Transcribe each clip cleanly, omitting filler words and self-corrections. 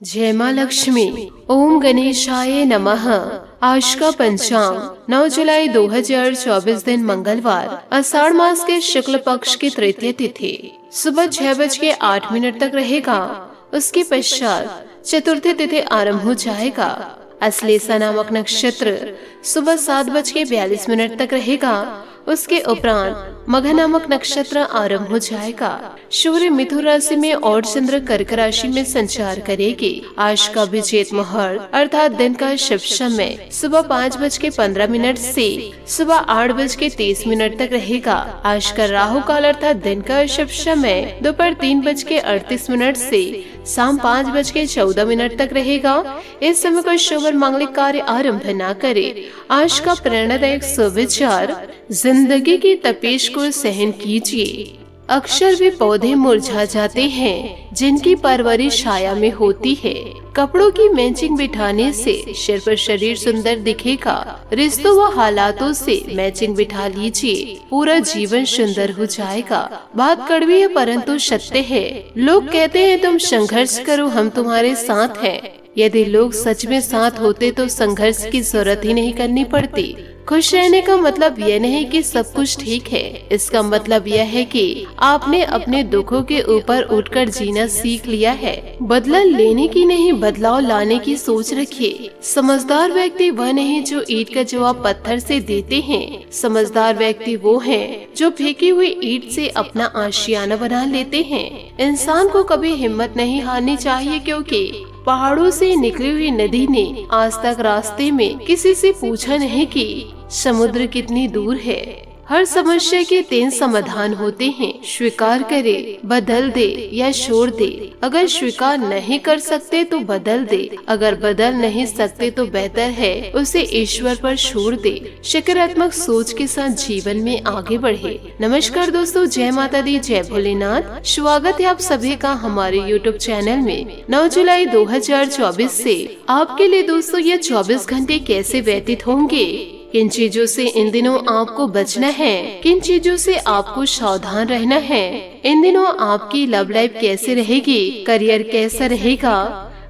जय माँ लक्ष्मी। ओम गणेशाय नमः। आज का पंचांग 9 जुलाई 2024 दिन मंगलवार, आषाढ़ मास के शुक्ल पक्ष की तृतीय तिथि सुबह 6:08 तक रहेगा। उसके पश्चात चतुर्थी तिथि आरंभ हो जाएगा। अश्लेषा नामक नक्षत्र सुबह 7:42 तक रहेगा। उसके उपरांत मघ नामक नक्षत्र आरंभ हो जाएगा। सूर्य मिथुन राशि में और चंद्र कर्क राशि में संचार करेगी। आज का अभिजीत मुहूर्त अर्थात दिन का शुभ समय सुबह 5:15 से सुबह 8:30 तक रहेगा। आज का राहु काल अर्थात दिन का शुभ समय दोपहर 3:38 से शाम 5:14 तक रहेगा। इस समय कोई शुभ और मांगलिक कार्य आरंभ न करे। आज का प्रेरणादायक सुविचार, जिंदगी की तपिश को सहन कीजिए। अक्सर वे पौधे मुरझा जाते हैं जिनकी परवरिश छाया में होती है। कपड़ों की मैचिंग बिठाने से सिर पर शरीर सुंदर दिखेगा। रिश्तों व हालातों से मैचिंग बिठा लीजिए, पूरा जीवन सुंदर हो जाएगा। बात कड़वी है परंतु सत्य है। लोग कहते हैं तुम संघर्ष करो, हम तुम्हारे साथ हैं। यदि लोग सच में साथ होते तो संघर्ष की जरूरत ही नहीं करनी पड़ती। खुश रहने का मतलब यह नहीं कि सब कुछ ठीक है। इसका मतलब यह है कि आपने अपने दुखों के ऊपर उठकर जीना सीख लिया है। बदला लेने की नहीं, बदलाव लाने की सोच रखिए। समझदार व्यक्ति वह नहीं जो ईंट का जवाब पत्थर से देते हैं। समझदार व्यक्ति वो हैं जो फेंकी हुई ईंट से अपना आशियाना बना लेते हैं। इंसान को कभी हिम्मत नहीं हारनी चाहिए, क्योंकि पहाड़ों से निकली हुई नदी ने आज तक रास्ते में किसी से पूछा नहीं कि समुद्र कितनी दूर है। हर समस्या के 3 समाधान होते हैं, स्वीकार करे, बदल दे या छोड़ दे। अगर स्वीकार नहीं कर सकते तो बदल दे, अगर बदल नहीं सकते तो बेहतर है उसे ईश्वर पर छोड़ दे। सकारात्मक सोच के साथ जीवन में आगे बढ़े। नमस्कार दोस्तों, जय माता दी, जय भोलेनाथ। स्वागत है आप सभी का हमारे YouTube चैनल में। 9 जुलाई 2024 से आपके लिए दोस्तों ये 24 घंटे कैसे व्यतीत होंगे, किन चीजों से इन दिनों आपको बचना है, किन चीजों से आपको सावधान रहना है। इन दिनों आपकी लव लाइफ कैसे रहेगी, करियर कैसा रहेगा,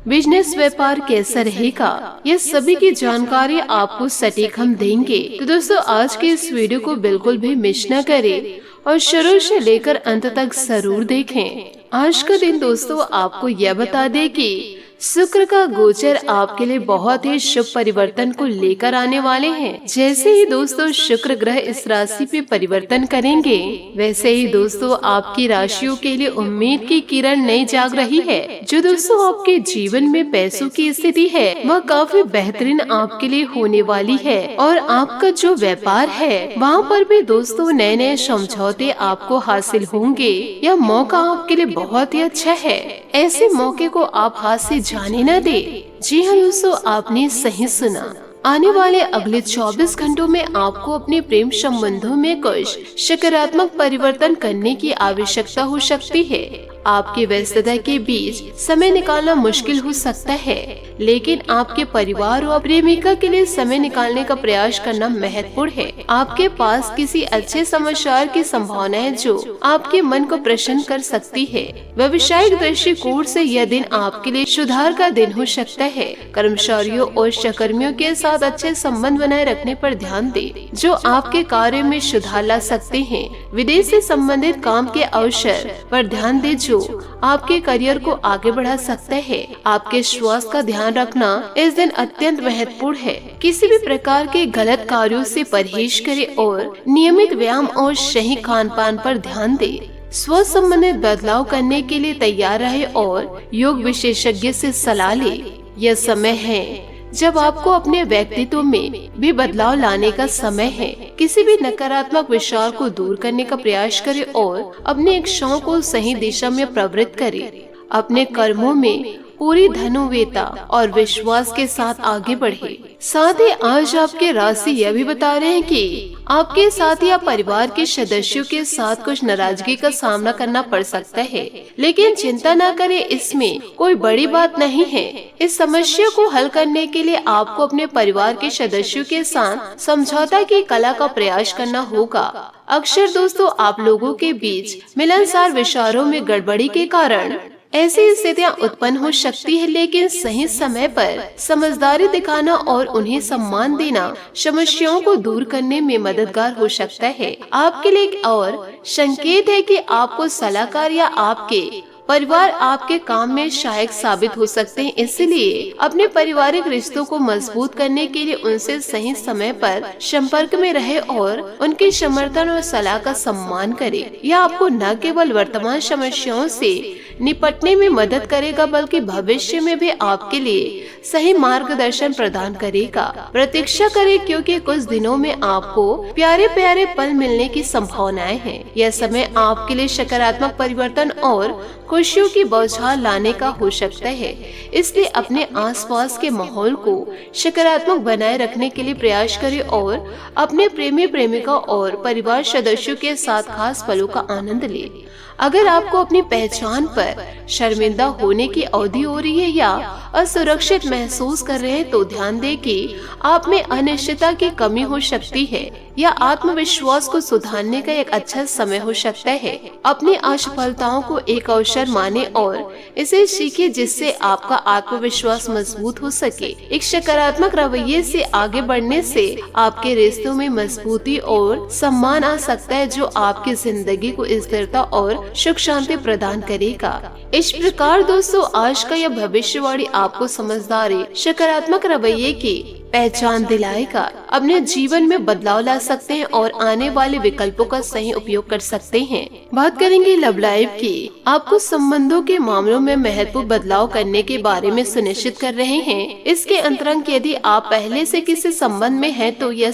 बिजनेस व्यापार कैसा रहेगा, ये सभी की जानकारी आपको सटीक हम देंगे। तो दोस्तों आज के इस वीडियो को बिल्कुल भी मिस न करें और शुरू से लेकर अंत तक जरूर देखें। आज का दिन दोस्तों आपको यह बता दे कि शुक्र का गोचर आपके लिए बहुत ही शुभ परिवर्तन को लेकर आने वाले हैं। जैसे ही दोस्तों शुक्र ग्रह इस राशि पे परिवर्तन करेंगे, वैसे ही दोस्तों आपकी राशियों के लिए उम्मीद की किरण नई जाग रही है। जो दोस्तों आपके जीवन में पैसों की स्थिति है वह काफी बेहतरीन आपके लिए होने वाली है। और आपका जो व्यापार है वहाँ पर भी दोस्तों नए नए समझौते आपको हासिल होंगे। यह मौका आपके लिए बहुत ही अच्छा है। ऐसे मौके को आप हाथ से जाने न दे। जी हाँ दोस्तों, आपने सही सुना। आने वाले अगले 24 घंटों में आपको अपने प्रेम संबंधों में कुछ सकारात्मक परिवर्तन करने की आवश्यकता हो सकती है। आपकी व्यस्तता के बीच समय निकालना मुश्किल हो सकता है, लेकिन आपके परिवार और प्रेमिका के लिए समय निकालने का प्रयास करना महत्वपूर्ण है। आपके पास किसी अच्छे समाचार की संभावना है जो आपके मन को प्रसन्न कर सकती है। व्यवसायिक दृष्टिकोण से यह दिन आपके लिए सुधार का दिन हो सकता है। कर्मचारियों और सहकर्मियों के साथ अच्छे संबंध बनाए रखने पर ध्यान दें, जो आपके कार्य में सुधार ला सकते हैं। विदेश से संबंधित काम के अवसर पर ध्यान दें जो आपके करियर को आगे बढ़ा सकता है। आपके स्वास्थ्य का ध्यान रखना इस दिन अत्यंत महत्वपूर्ण है। किसी भी प्रकार के गलत कार्यों से परहेज करें और नियमित व्यायाम और सही खान पान पर ध्यान दें। स्वास्थ्य संबंधित बदलाव करने के लिए तैयार रहे और योग विशेषज्ञ से सलाह ले। यह समय है जब आपको अपने व्यक्तित्व में भी बदलाव लाने का समय है। किसी भी नकारात्मक विचार को दूर करने का प्रयास करें और अपने इच्छाओं को सही दिशा में प्रवृत्त करें। अपने कर्मों में पूरी धनुवेता और विश्वास के साथ आगे बढ़े। साथ ही आज आपके राशि यह भी बता रहे हैं कि आपके साथ या परिवार के सदस्यों के साथ कुछ नाराजगी का सामना करना पड़ सकता है, लेकिन चिंता न करें, इसमें कोई बड़ी बात नहीं है। इस समस्या को हल करने के लिए आपको अपने परिवार के सदस्यों के साथ समझौता की कला का प्रयास करना होगा। अक्सर दोस्तों आप लोगों के बीच मिलनसार विचारों में गड़बड़ी के कारण ऐसी स्थितियाँ उत्पन्न हो सकती है, लेकिन सही समय पर समझदारी दिखाना और उन्हें सम्मान देना समस्याओं को दूर करने में मददगार हो सकता है। आपके लिए एक और संकेत है कि आपको सलाहकार या आपके परिवार आपके काम में सहायक साबित हो सकते हैं, इसलिए अपने पारिवारिक रिश्तों को मजबूत करने के लिए उनसे सही समय पर संपर्क में रहे और उनके समर्थन और सलाह का सम्मान करें। यह आपको न केवल वर्तमान समस्याओं से निपटने में मदद करेगा, बल्कि भविष्य में भी आपके लिए सही मार्गदर्शन प्रदान करेगा। प्रतीक्षा करें, क्योंकि कुछ दिनों में आपको प्यारे प्यारे पल मिलने की संभावनाएं हैं। यह समय आपके लिए सकारात्मक परिवर्तन और खुशियों की बौछार लाने का हो सकता है, इसलिए अपने आसपास के माहौल को सकारात्मक बनाए रखने के लिए प्रयास करें और अपने प्रेमी प्रेमिका और परिवार सदस्यों के साथ खास पलों का आनंद लें। अगर आपको अपनी पहचान पर शर्मिंदा होने की अवधि हो रही है या असुरक्षित महसूस कर रहे हैं, तो ध्यान दें कि आप में अनिश्चितता की कमी हो सकती है या आत्मविश्वास को सुधारने का एक अच्छा समय हो सकता है। अपनी असफलताओं को एक अवसर माने और इसे सीखिए, जिससे आपका आत्मविश्वास मजबूत हो सके। एक सकारात्मक रवैये से आगे बढ़ने से आपके रिश्तों में मजबूती और सम्मान आ सकता है, जो आपकी जिंदगी को स्थिरता और सुख शांति प्रदान करेगा। इस प्रकार दोस्तों, आज का यह भविष्यवाणी आपको समझदारी, सकारात्मक रवैये की पहचान दिलाएगा। अपने जीवन में बदलाव ला सकते हैं और आने वाले विकल्पों का सही उपयोग कर सकते हैं। बात करेंगे लव लाइफ की। आपको संबंधों के मामलों में महत्वपूर्ण बदलाव करने के बारे में सुनिश्चित कर रहे हैं। इसके अंतरंग यदि आप पहले से किसी संबंध में हैं, तो यह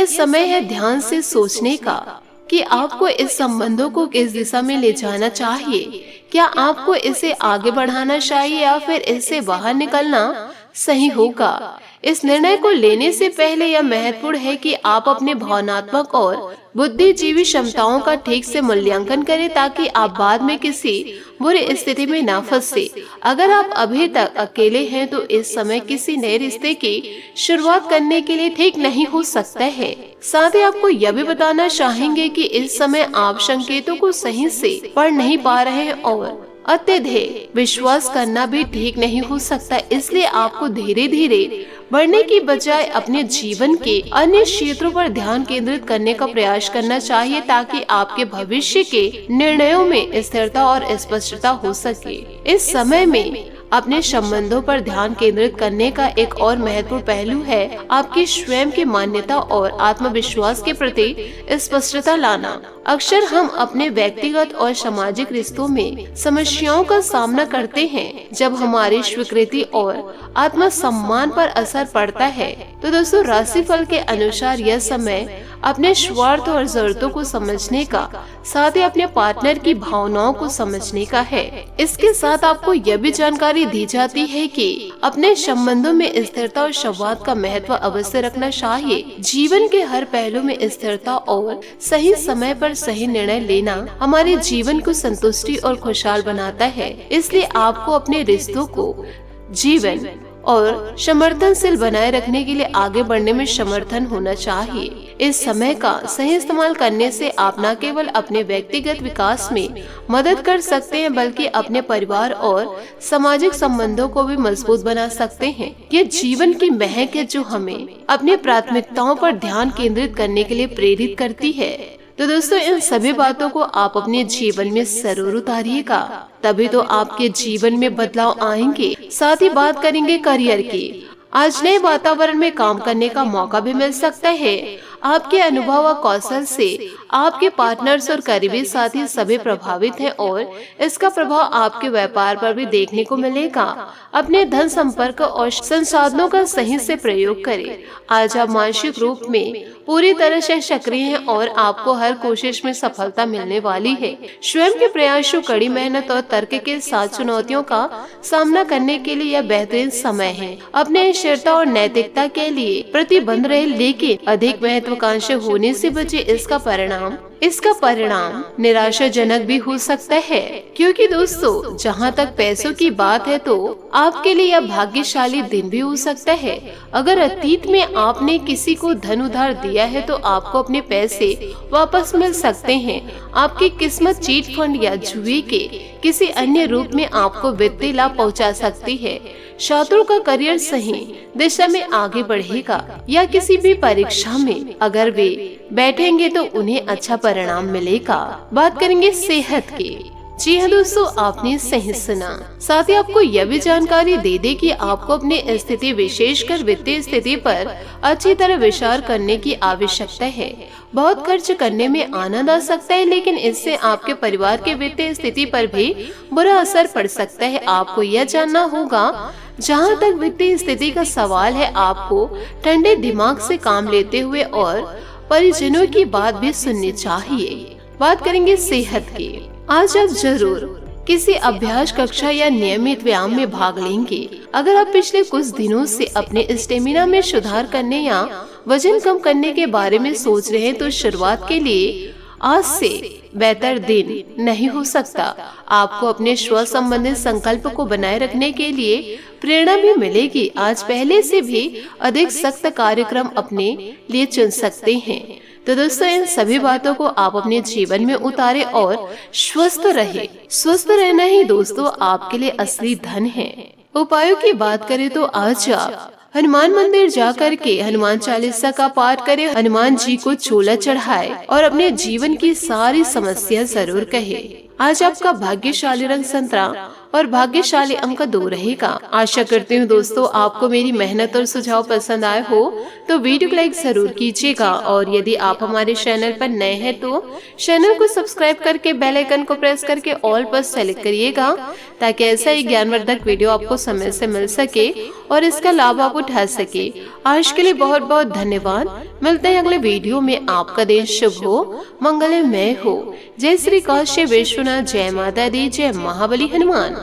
समय है ध्यान से सोचने का कि आपको इस संबंधों को किस दिशा में ले जाना चाहिए। क्या आपको इसे आगे बढ़ाना चाहिए या फिर इससे बाहर निकलना सही होगा? इस निर्णय को लेने से पहले यह महत्वपूर्ण है कि आप अपने भावनात्मक और बुद्धिजीवी क्षमताओं का ठीक से मूल्यांकन करें, ताकि आप बाद में किसी बुरी स्थिति में ना फंसे। अगर आप अभी तक अकेले हैं, तो इस समय किसी नए रिश्ते की शुरुआत करने के लिए ठीक नहीं हो सकता है। साथ ही आपको यह भी बताना चाहेंगे कि इस समय आप संकेतों को सही से पढ़ नहीं पा रहे हैं और अत्यधिक विश्वास करना भी ठीक नहीं हो सकता। इसलिए आपको धीरे धीरे बढ़ने की बजाय अपने जीवन के अन्य क्षेत्रों पर ध्यान केंद्रित करने का प्रयास करना चाहिए, ताकि आपके भविष्य के निर्णयों में स्थिरता और स्पष्टता हो सके। इस समय में अपने संबंधों पर ध्यान केंद्रित करने का एक और महत्वपूर्ण पहलू है आपकी स्वयं की मान्यता और आत्मविश्वास के प्रति स्पष्टता लाना। अक्सर हम अपने व्यक्तिगत और सामाजिक रिश्तों में समस्याओं का सामना करते हैं जब हमारी स्वीकृति और आत्मसम्मान पर असर पड़ता है। तो दोस्तों, राशिफल के अनुसार यह समय अपने स्वार्थ और जरूरतों को समझने का, साथ ही अपने पार्टनर की भावनाओं को समझने का है। इसके साथ आपको यह भी जानकारी दी जाती है कि अपने संबंधों में स्थिरता और संवाद का महत्व अवश्य रखना चाहिए। जीवन के हर पहलू में स्थिरता और सही समय पर सही निर्णय लेना हमारे जीवन को संतुष्टि और खुशहाल बनाता है। इसलिए आपको अपने रिश्तों को जीवन और समर्थनशील बनाए रखने के लिए आगे बढ़ने में समर्थन होना चाहिए। इस समय का सही इस्तेमाल करने से आप न केवल अपने व्यक्तिगत विकास में मदद कर सकते हैं, बल्कि अपने परिवार और सामाजिक संबंधों को भी मजबूत बना सकते हैं। ये जीवन की महक है जो हमें अपनी प्राथमिकताओं पर ध्यान केंद्रित करने के लिए प्रेरित करती है। तो दोस्तों, इन सभी बातों को आप अपने जीवन में जरूर उतारिएगा, तभी तो आपके जीवन में बदलाव आएंगे। साथ ही बात करेंगे करियर की। आज नए वातावरण में काम करने का मौका भी मिल सकता है। आपके अनुभव और कौशल से आपके पार्टनर्स और करीबी साथी सभी प्रभावित हैं और इसका प्रभाव आपके व्यापार पर भी देखने को मिलेगा। अपने धन संपर्क और संसाधनों का सही से प्रयोग करें। आज आप मानसिक रूप में पूरी तरह से सक्रिय हैं और आपको हर कोशिश में सफलता मिलने वाली है। स्वयं के प्रयासों, कड़ी मेहनत और तर्क के साथ चुनौतियों का सामना करने के लिए यह बेहतरीन समय है। अपने स्थिरता और नैतिकता के लिए प्रतिबद्ध रहे, लेकिन अधिक महत्वाकांक्षी होने से बचे। इसका परिणाम इसका परिणाम निराशाजनक भी हो सकता है, क्योंकि दोस्तों जहां तक पैसों की बात है तो आपके लिए यह भाग्यशाली दिन भी हो सकता है। अगर अतीत में आपने किसी को धन उधार दिया है तो आपको अपने पैसे वापस मिल सकते हैं। आपकी किस्मत चीट फंड या जुए के किसी अन्य रूप में आपको वित्तीय लाभ पहुंचा सकती है। छात्रों का करियर सही दिशा में आगे बढ़ेगा या किसी भी परीक्षा में अगर वे बैठेंगे तो उन्हें अच्छा परिणाम मिलेगा। बात करेंगे सेहत की। जी हाँ दोस्तों, आपने सही सुना। साथ ही आपको यह भी जानकारी दे दे कि आपको अपनी स्थिति विशेषकर वित्तीय स्थिति पर अच्छी तरह विचार करने की आवश्यकता है। बहुत खर्च करने में आनंद आ सकता है, लेकिन इससे आपके परिवार की वित्तीय स्थिति पर भी बुरा असर पड़ सकता है। आपको यह जानना होगा, जहाँ तक वित्तीय स्थिति का सवाल है, आपको ठंडे दिमाग से काम लेते हुए और परिजनों की बात भी सुननी चाहिए। बात करेंगे सेहत की। आज आप जरूर किसी अभ्यास कक्षा या नियमित व्यायाम में भाग लेंगे। अगर आप पिछले कुछ दिनों से अपने स्टेमिना में सुधार करने या वजन कम करने के बारे में सोच रहे हैं तो शुरुआत के लिए आज से बेहतर दिन नहीं हो सकता। आपको अपने स्व संबंधित संकल्प को बनाए रखने के लिए प्रेरणा भी मिलेगी। आज पहले से भी अधिक सख्त कार्यक्रम अपने लिए चुन सकते हैं। तो दोस्तों, इन सभी बातों को आप अपने जीवन में उतारे और स्वस्थ रहे। स्वस्थ रहना ही दोस्तों आपके लिए असली धन है। उपायों की बात करें तो आज आप हनुमान मंदिर जाकर के हनुमान चालीसा का पाठ करें, हनुमान जी को चोला चढ़ाए और अपने जीवन की सारी समस्या जरूर कहे। आज आपका भाग्यशाली रंग संतरा और भाग्यशाली अंक 2 रहेगा। आशा करती हूँ दोस्तों आपको मेरी मेहनत और सुझाव पसंद आए हो तो वीडियो को लाइक जरूर कीजिएगा, और यदि आप हमारे चैनल पर नए हैं तो चैनल को सब्सक्राइब करके बेल आइकन को प्रेस करके ऑल पर सेलेक्ट करिएगा, ताकि ऐसा ही ज्ञानवर्धक वीडियो आपको समय से मिल सके और इसका लाभ आप उठा सके। आज के लिए बहुत बहुत धन्यवाद। मिलते हैं अगले वीडियो में। आपका दिन शुभ हो, मंगलमय हो। जय श्री काशी विश्वनाथ, जय माता दी, जय महाबली हनुमान।